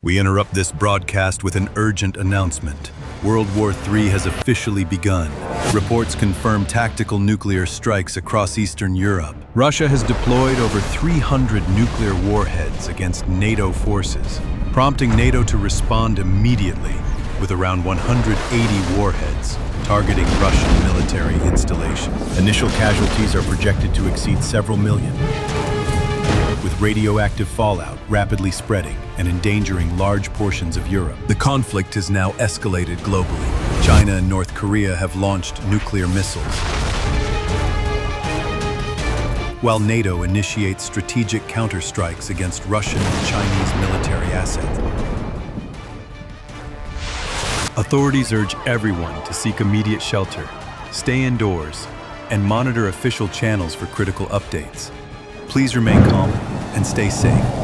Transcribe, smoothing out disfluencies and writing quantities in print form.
We interrupt this broadcast with an urgent announcement. World War III has officially begun. Reports confirm tactical nuclear strikes across Eastern Europe. Russia has deployed over 300 nuclear warheads against NATO forces, prompting NATO to respond immediately with around 180 warheads targeting Russian military installations. Initial casualties are projected to exceed several million, with radioactive fallout rapidly spreading and endangering large portions of Europe. The conflict has now escalated globally. China and North Korea have launched nuclear missiles, while NATO initiates strategic counterstrikes against Russian and Chinese military assets. Authorities urge everyone to seek immediate shelter, stay indoors, and monitor official channels for critical updates. Please remain calm and stay safe.